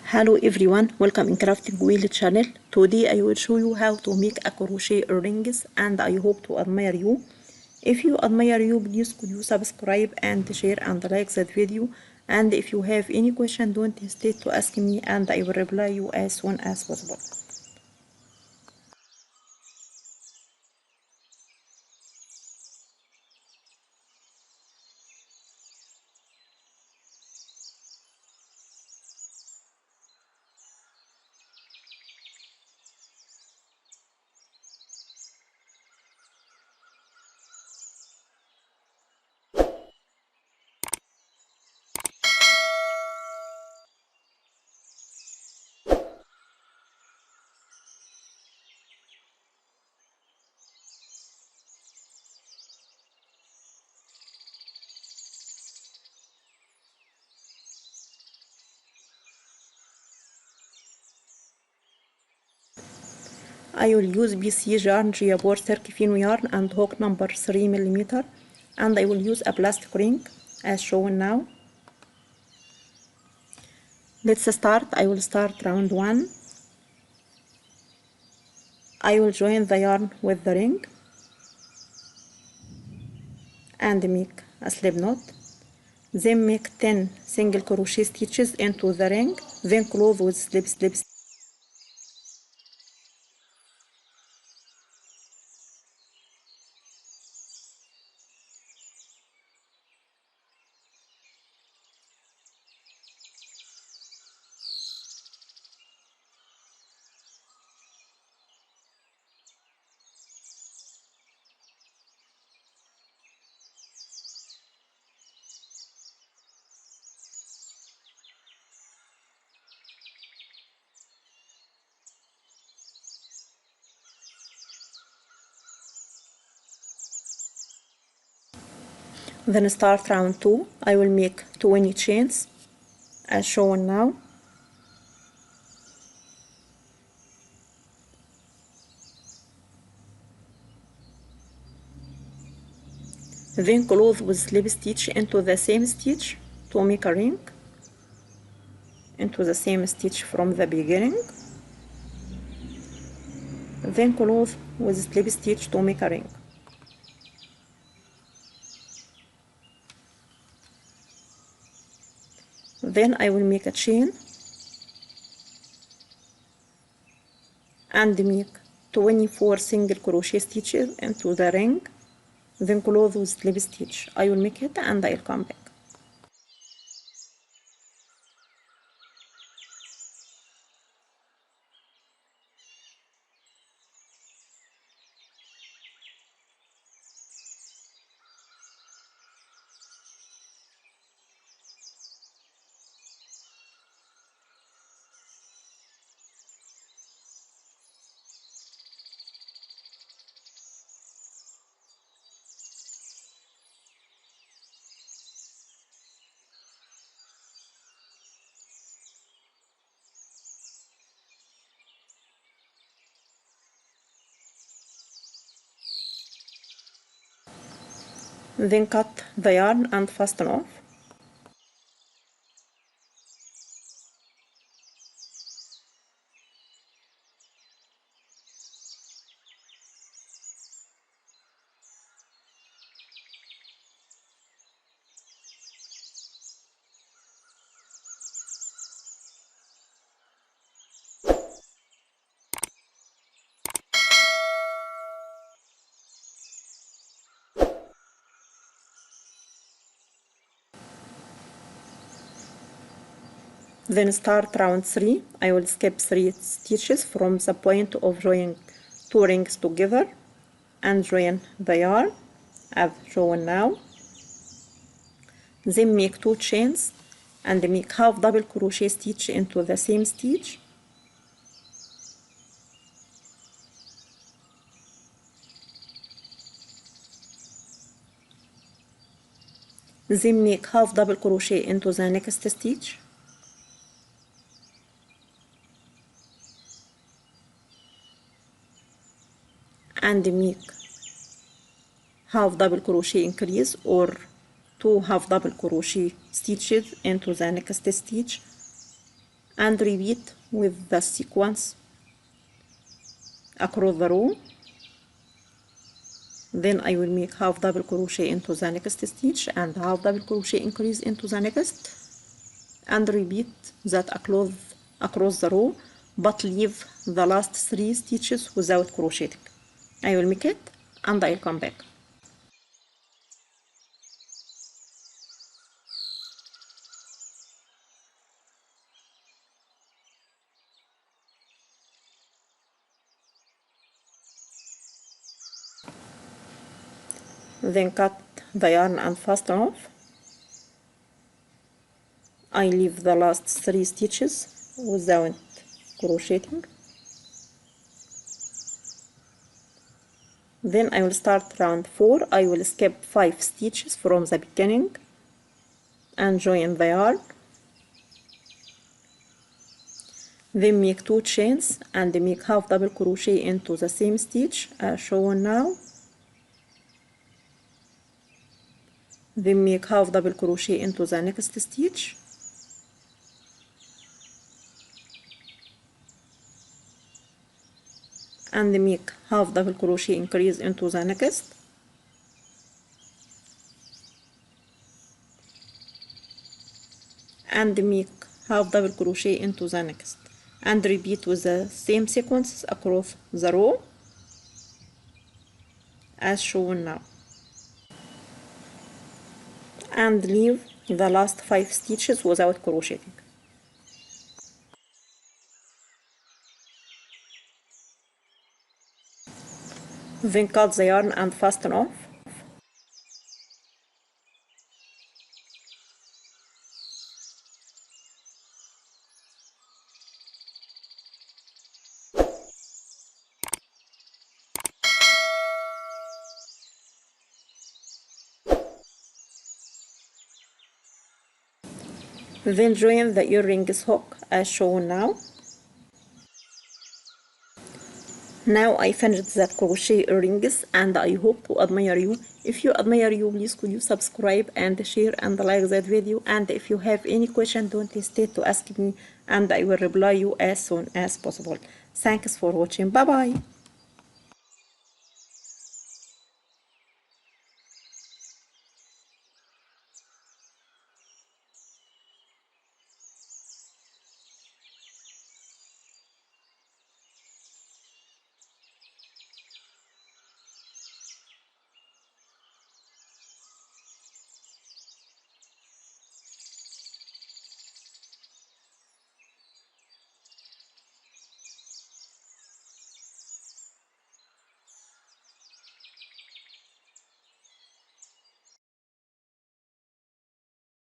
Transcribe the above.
Hello everyone, welcome in Crafting Wheel channel. Today I will show you how to make a crochet earrings and I hope to admire you. If you admire you, please could you subscribe and share and like that video. And if you have any question, don't hesitate to ask me and I will reply you as soon as possible. I will use BC yarn Giabor Circufino yarn and hook number 3mm, and I will use a plastic ring as shown now. Let's start. I will start round 1. I will join the yarn with the ring and make a slip knot. Then make 10 single crochet stitches into the ring, then close with slip. Then start round 2. I will make 20 chains as shown now. Then close with slip stitch into the same stitch to make a ring, into the same stitch from the beginning. Then close with slip stitch to make a ring. Then I will make a chain and make 24 single crochet stitches into the ring, then close with slip stitch. I will make it and I'll come back. Then cut the yarn and fasten off. Then start round 3. I will skip 3 stitches from the point of joining 2 rings together and join the yarn as shown now. Then make 2 chains and make half double crochet stitch into the same stitch. Then make half double crochet into the next stitch. And make half double crochet increase or 2 half double crochet stitches into the next stitch and repeat with the sequence across the row. Then I will make half double crochet into the next stitch and half double crochet increase into the next, and repeat that across the row, but leave the last 3 stitches without crocheting. I will make it and I'll come back. Then cut the yarn and fasten off. I leave the last 3 stitches without crocheting. Then I will start round 4. I will skip 5 stitches from the beginning and join the yarn. Then make 2 chains and make half double crochet into the same stitch as shown now. Then make half double crochet into the next stitch, and make half double crochet increase into the next, and make half double crochet into the next, and repeat with the same sequences across the row as shown now, and leave the last 5 stitches without crocheting. Then cut the yarn and fasten off. Then join the earrings hook as shown now. Now I finished that crochet earrings and I hope to admire you. If you admire you, please could you subscribe and share and like that video, and if you have any question don't hesitate to ask me and I will reply you as soon as possible. Thanks for watching. Bye bye.